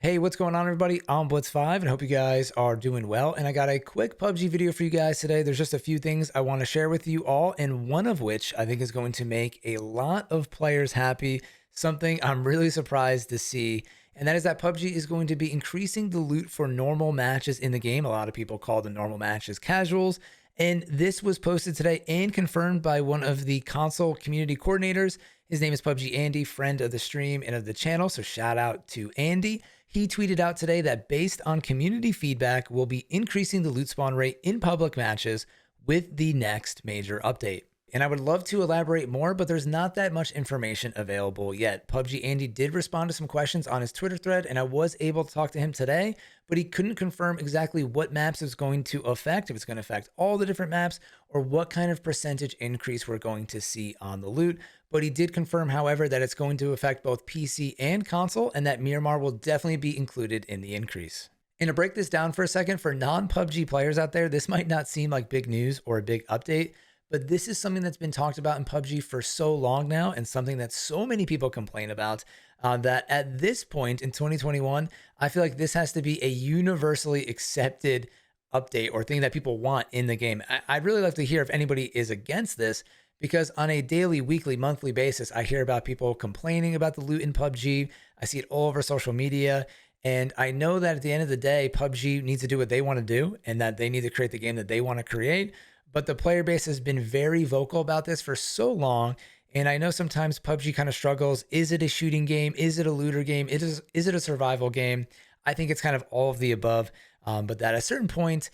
Hey, what's going on, everybody? I'm Blitz5 and hope you guys are doing well. And I got a quick PUBG video for you guys today. There's just a few things I want to share with you all, and one of which I think is going to make a lot of players happy, something I'm really surprised to see. And that is that PUBG is going to be increasing the loot for normal matches in the game. A lot of people call the normal matches casuals. And this was posted today and confirmed by one of the console community coordinators. His name is PUBG Andy, friend of the stream and of the channel. So shout out to Andy. He tweeted out today that based on community feedback, we'll be increasing the loot spawn rate in public matches with the next major update. And I would love to elaborate more, but there's not that much information available yet. PUBG Andy did respond to some questions on his Twitter thread, and I was able to talk to him today, but he couldn't confirm exactly what maps it's going to affect, if it's going to affect all the different maps, or what kind of percentage increase we're going to see on the loot. But he did confirm, however, that it's going to affect both PC and console, and that Miramar will definitely be included in the increase. And to break this down for a second, for non-PUBG players out there, this might not seem like big news or a big update, but this is something that's been talked about in PUBG for so long now, and something that so many people complain about, that at this point in 2021, I feel like this has to be a universally accepted update or thing that people want in the game. I'd really like to hear if anybody is against this, because on a daily, weekly, monthly basis, I hear about people complaining about the loot in PUBG. I see it all over social media. And I know that at the end of the day, PUBG needs to do what they want to do, and that they need to create the game that they want to create. But the player base has been very vocal about this for so long. And I know sometimes PUBG kind of struggles. Is it a shooting game? Is it a looter game? Is it a survival game? I think it's kind of all of the above. But that at a certain point,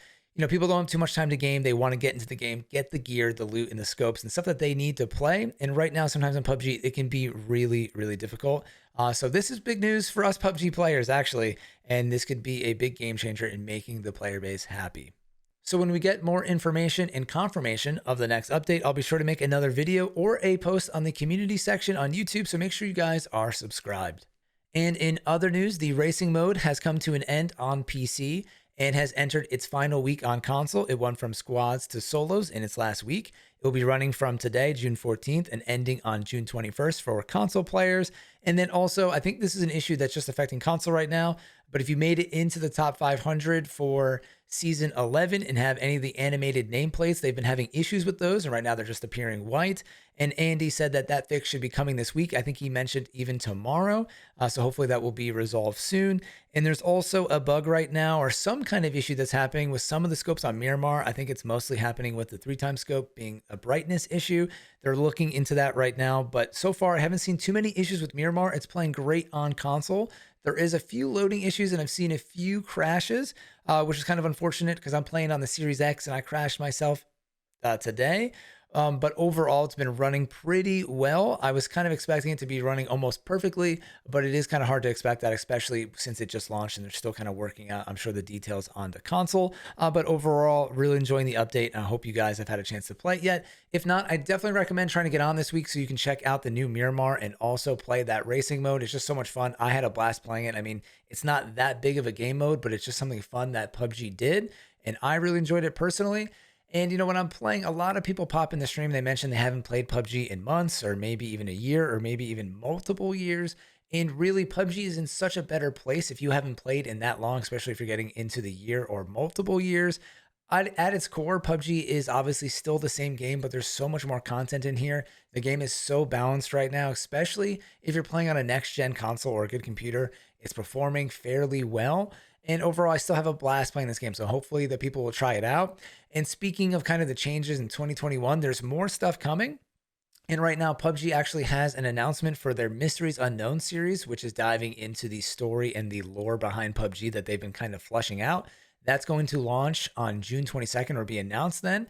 people don't have too much time to game. They want to get into the game, get the gear, the loot, and the scopes and stuff that they need to play. And right now, sometimes in PUBG, it can be really, really difficult. So this is big news for us PUBG players, actually. And this could be a big game changer in making the player base happy. So when we get more information and confirmation of the next update, I'll be sure to make another video or a post on the community section on YouTube. So make sure you guys are subscribed. And in other news, the racing mode has come to an end on PC and has entered its final week on console. It went from squads to solos in its last week. It will be running from today, June 14th, and ending on June 21st for console players. And then also, I think this is an issue that's just affecting console right now, but if you made it into the top 500 for season 11 and have any of the animated nameplates, they've been having issues with those, and right now they're just appearing white. And Andy said that that fix should be coming this week. I think he mentioned even tomorrow. So hopefully that will be resolved soon. And there's also a bug right now, or some kind of issue that's happening with some of the scopes on Miramar. I think it's mostly happening with the 3x scope being a brightness issue. They're looking into that right now, but so far I haven't seen too many issues with Miramar. It's playing great on console. There is a few loading issues, and I've seen a few crashes, which is kind of unfortunate because I'm playing on the Series X and I crashed myself today. But overall, it's been running pretty well. I was kind of expecting it to be running almost perfectly, but it is kind of hard to expect that, especially since it just launched and they're still kind of working out, I'm sure, the details on the console. But overall, really enjoying the update. And I hope you guys have had a chance to play it yet. If not, I definitely recommend trying to get on this week so you can check out the new Miramar and also play that racing mode. It's just so much fun. I had a blast playing it. I mean, it's not that big of a game mode, but it's just something fun that PUBG did. And I really enjoyed it personally. And, when I'm playing, a lot of people pop in the stream, they mention they haven't played PUBG in months or maybe even a year or maybe even multiple years. And really, PUBG is in such a better place if you haven't played in that long, especially if you're getting into the year or multiple years. At its core, PUBG is obviously still the same game, but there's so much more content in here. The game is so balanced right now, especially if you're playing on a next-gen console or a good computer. It's performing fairly well. And overall, I still have a blast playing this game. So hopefully the people will try it out. And speaking of kind of the changes in 2021, there's more stuff coming. And right now, PUBG actually has an announcement for their Mysteries Unknown series, which is diving into the story and the lore behind PUBG that they've been kind of fleshing out. That's going to launch on June 22nd or be announced then,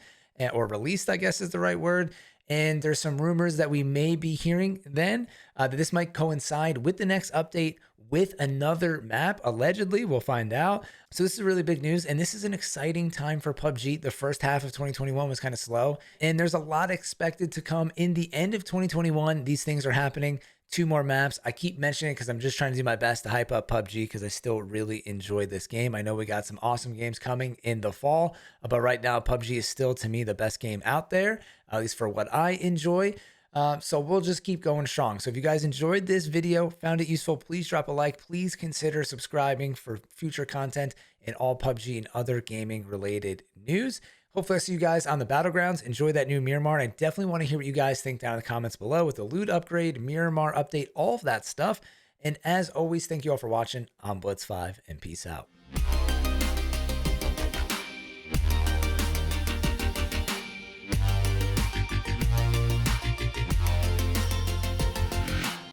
or released, I guess is the right word. And there's some rumors that we may be hearing then that this might coincide with the next update with another map. Allegedly, we'll find out. So this is really big news, and this is an exciting time for PUBG. The first half of 2021 was kind of slow, and there's a lot expected to come in the end of 2021. These things are happening. 2 more maps. I keep mentioning it because I'm just trying to do my best to hype up PUBG because I still really enjoy this game. I know we got some awesome games coming in the fall, but right now PUBG is still, to me, the best game out there, at least for what I enjoy. So we'll just keep going strong. So if you guys enjoyed this video, found it useful, please drop a like. Please consider subscribing for future content and all PUBG and other gaming related news. Hopefully I'll see you guys on the Battlegrounds. Enjoy that new Miramar. And I definitely want to hear what you guys think down in the comments below with the loot upgrade, Miramar update, all of that stuff. And as always, thank you all for watching. I'm Blitz5 and peace out.